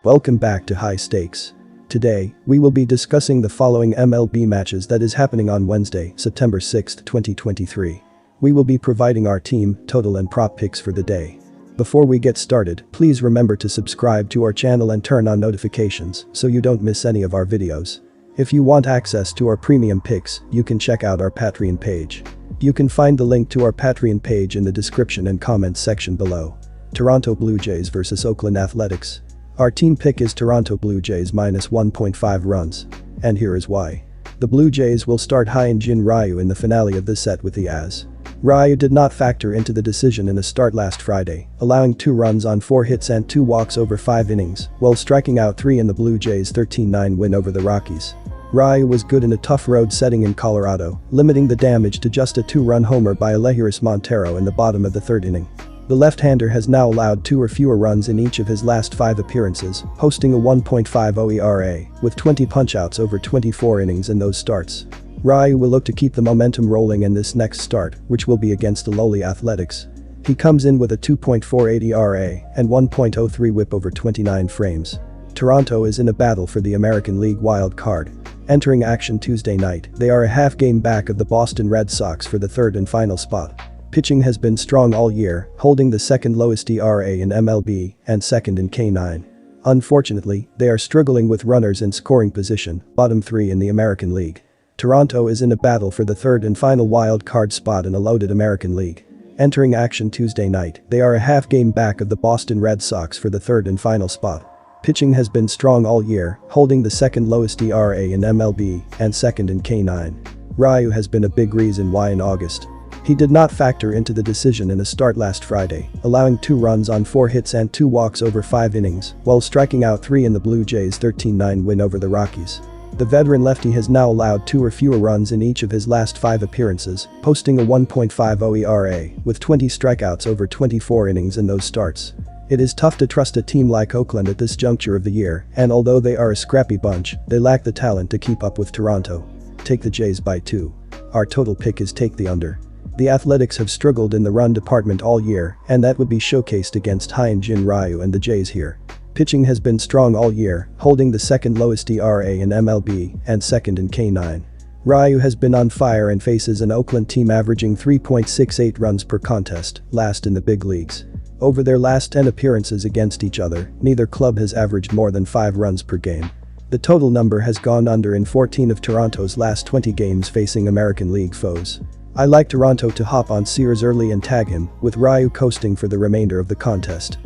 Welcome back to High Stakes. Today, we will be discussing the following MLB matches that is happening on Wednesday, September 6, 2023. We will be providing our team, total and prop picks for the day. Before we get started, please remember to subscribe to our channel and turn on notifications so you don't miss any of our videos. If you want access to our premium picks, you can check out our Patreon page. You can find the link to our Patreon page in the description and comments section below. Toronto Blue Jays vs Oakland Athletics. Our team pick is Toronto Blue Jays minus 1.5 runs. And here is why. The Blue Jays will start Hyun-Jin Ryu in the finale of this set with the As. Ryu did not factor into the decision in a start last Friday, allowing 2 runs on 4 hits and 2 walks over 5 innings, while striking out 3 in the Blue Jays' 13-9 win over the Rockies. Ryu was good in a tough road setting in Colorado, limiting the damage to just a 2-run homer by Elehuris Montero in the bottom of the 3rd inning. The left-hander has now allowed 2 or fewer runs in each of his last 5 appearances, posting a 1.50 ERA, with 20 punchouts over 24 innings in those starts. Ryu will look to keep the momentum rolling in this next start, which will be against the lowly Athletics. He comes in with a 2.48 ERA and 1.03 WHIP over 29 frames. Toronto is in a battle for the American League wild card. Entering action Tuesday night, they are a half game back of the Boston Red Sox for the 3rd and final spot. Pitching has been strong all year, holding the 2nd lowest ERA in MLB and 2nd in K9. Unfortunately, they are struggling with runners in scoring position, bottom 3 in the American League. Toronto is in a battle for the 3rd and final wild card spot in a loaded American League. Entering action Tuesday night, they are a half game back of the Boston Red Sox for the 3rd and final spot. Pitching has been strong all year, holding the 2nd lowest ERA in MLB and 2nd in K9. Ryu has been a big reason why in August. He did not factor into the decision in a start last Friday, allowing 2 runs on 4 hits and 2 walks over 5 innings, while striking out 3 in the Blue Jays' 13-9 win over the Rockies. The veteran lefty has now allowed 2 or fewer runs in each of his last 5 appearances, posting a 1.50 ERA, with 20 strikeouts over 24 innings in those starts. It is tough to trust a team like Oakland at this juncture of the year, and although they are a scrappy bunch, they lack the talent to keep up with Toronto. Take the Jays by 2. Our total pick is take the under. The Athletics have struggled in the run department all year, and that would be showcased against Hyun-Jin Ryu and the Jays here. Pitching has been strong all year, holding the 2nd lowest ERA in MLB and 2nd in K9. Ryu has been on fire and faces an Oakland team averaging 3.68 runs per contest, last in the big leagues. Over their last 10 appearances against each other, neither club has averaged more than 5 runs per game. The total number has gone under in 14 of Toronto's last 20 games facing American League foes. I like Toronto to hop on Sears early and tag him, with Ryu coasting for the remainder of the contest.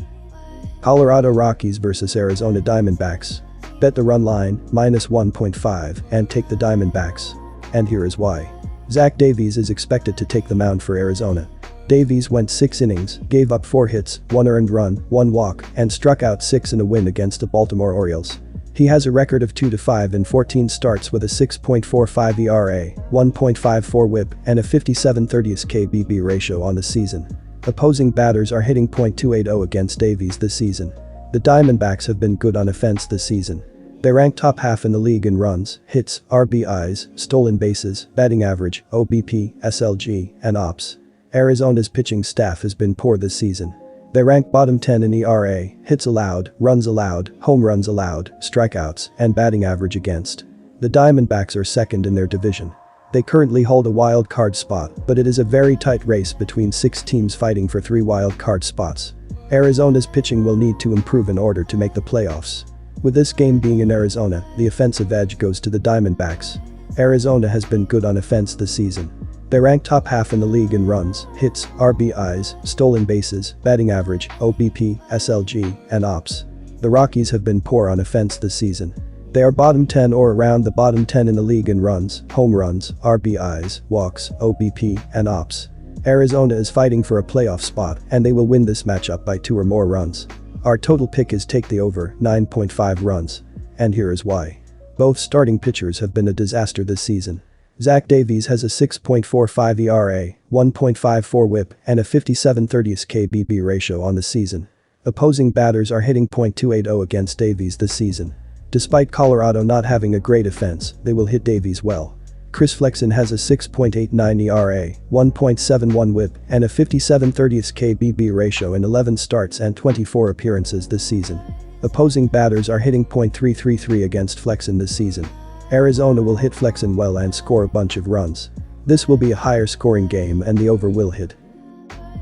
Colorado Rockies vs Arizona Diamondbacks. Bet the run line, minus 1.5, and take the Diamondbacks. And here is why. Zach Davies is expected to take the mound for Arizona. Davies went 6 innings, gave up 4 hits, 1 earned run, 1 walk, and struck out 6 in a win against the Baltimore Orioles. He has a record of 2-5 in 14 starts with a 6.45 ERA, 1.54 WHIP, and a 57/30 KBB ratio on the season. Opposing batters are hitting .280 against Davies this season. The Diamondbacks have been good on offense this season. They rank top half in the league in runs, hits, RBIs, stolen bases, batting average, OBP, SLG, and OPS. Arizona's pitching staff has been poor this season. They rank bottom 10 in ERA, hits allowed, runs allowed, home runs allowed, strikeouts, and batting average against. The Diamondbacks are 2nd in their division. They currently hold a wild card spot, but it is a very tight race between 6 teams fighting for 3 wild card spots. Arizona's pitching will need to improve in order to make the playoffs. With this game being in Arizona, the offensive edge goes to the Diamondbacks. Arizona has been good on offense this season. They rank top half in the league in runs, hits, RBIs, stolen bases, batting average, OBP, SLG, and OPS. The Rockies have been poor on offense this season. They are bottom 10 or around the bottom 10 in the league in runs, home runs, RBIs, walks, OBP, and OPS. Arizona is fighting for a playoff spot, and they will win this matchup by 2 or more runs. Our total pick is take the over, 9.5 runs. And here is why. Both starting pitchers have been a disaster this season. Zach Davies has a 6.45 ERA, 1.54 WHIP, and a 57/30 KBB ratio on the season. Opposing batters are hitting .280 against Davies this season. Despite Colorado not having a great offense, they will hit Davies well. Chris Flexen has a 6.89 ERA, 1.71 WHIP, and a 57/30 KBB ratio in 11 starts and 24 appearances this season. Opposing batters are hitting .333 against Flexen this season. Arizona will hit Flexen well and score a bunch of runs. This will be a higher scoring game and the over will hit.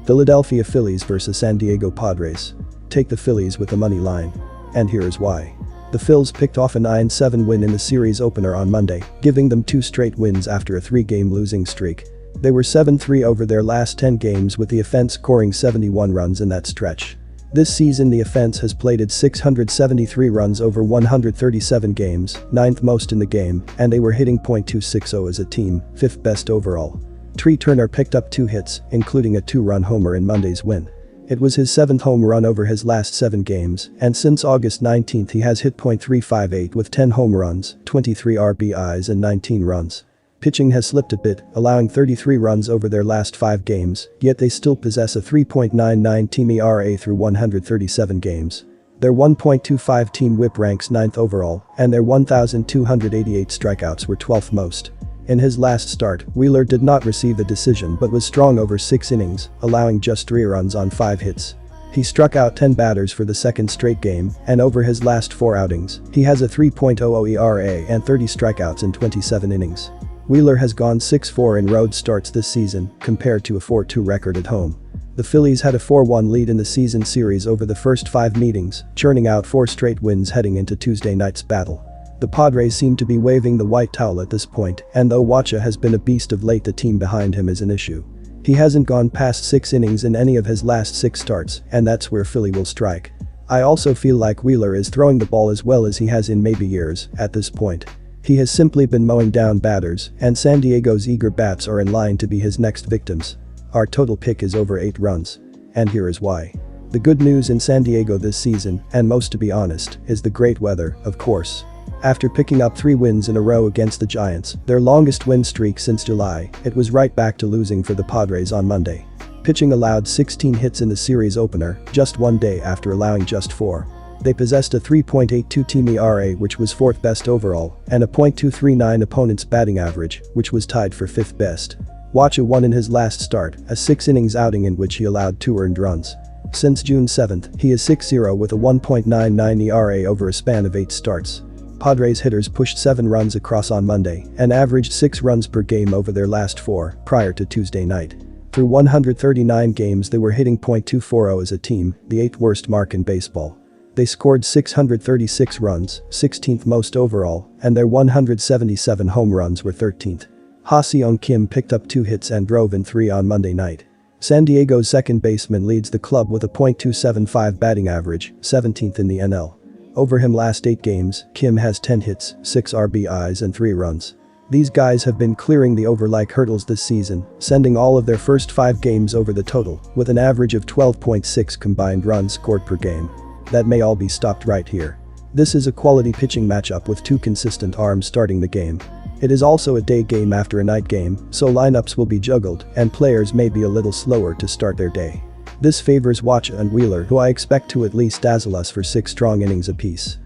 Philadelphia Phillies vs San Diego Padres. Take the Phillies with the money line. And here is why. The Phils picked off a 9-7 win in the series opener on Monday, giving them 2 straight wins after a 3-game losing streak. They were 7-3 over their last 10 games with the offense scoring 71 runs in that stretch. This season the offense has plated 673 runs over 137 games, 9th most in the game, and they were hitting .260 as a team, 5th best overall. Trey Turner picked up 2 hits, including a 2-run homer in Monday's win. It was his 7th home run over his last 7 games, and since August 19 he has hit .358 with 10 home runs, 23 RBIs and 19 runs. Pitching has slipped a bit, allowing 33 runs over their last 5 games, yet they still possess a 3.99 team ERA through 137 games. Their 1.25 team whip ranks 9th overall, and their 1,288 strikeouts were 12th most. In his last start, Wheeler did not receive a decision but was strong over 6 innings, allowing just 3 runs on 5 hits. He struck out 10 batters for the 2nd straight game, and over his last 4 outings, he has a 3.00 ERA and 30 strikeouts in 27 innings. Wheeler has gone 6-4 in road starts this season, compared to a 4-2 record at home. The Phillies had a 4-1 lead in the season series over the first 5 meetings, churning out 4 straight wins heading into Tuesday night's battle. The Padres seem to be waving the white towel at this point, and though Wacha has been a beast of late, the team behind him is an issue. He hasn't gone past 6 innings in any of his last 6 starts, and that's where Philly will strike. I also feel like Wheeler is throwing the ball as well as he has in maybe years at this point. He has simply been mowing down batters, and San Diego's eager bats are in line to be his next victims. Our total pick is over 8 runs. And here is why. The good news in San Diego this season, and most to be honest, is the great weather, of course. After picking up 3 wins in a row against the Giants, their longest win streak since July, it was right back to losing for the Padres on Monday. Pitching allowed 16 hits in the series opener, just 1 day after allowing just 4. They possessed a 3.82 team ERA which was 4th best overall, and a .239 opponent's batting average, which was tied for 5th best. Wacha won in his last start, a 6 innings outing in which he allowed 2 earned runs. Since June 7, he is 6-0 with a 1.99 ERA over a span of 8 starts. Padres hitters pushed 7 runs across on Monday and averaged 6 runs per game over their last 4 prior to Tuesday night. Through 139 games they were hitting .240 as a team, the 8th worst mark in baseball. They scored 636 runs, 16th most overall, and their 177 home runs were 13th. Ha-Seong Kim picked up 2 hits and drove in 3 on Monday night. San Diego's second baseman leads the club with a .275 batting average, 17th in the NL. Over him last 8 games, Kim has 10 hits, 6 RBIs and 3 runs. These guys have been clearing the over like hurdles this season, sending all of their first 5 games over the total, with an average of 12.6 combined runs scored per game. That may all be stopped right here. This is a quality pitching matchup with 2 consistent arms starting the game. It is also a day game after a night game, so lineups will be juggled and players may be a little slower to start their day. This favors Wacha and Wheeler, who I expect to at least dazzle us for 6 strong innings apiece.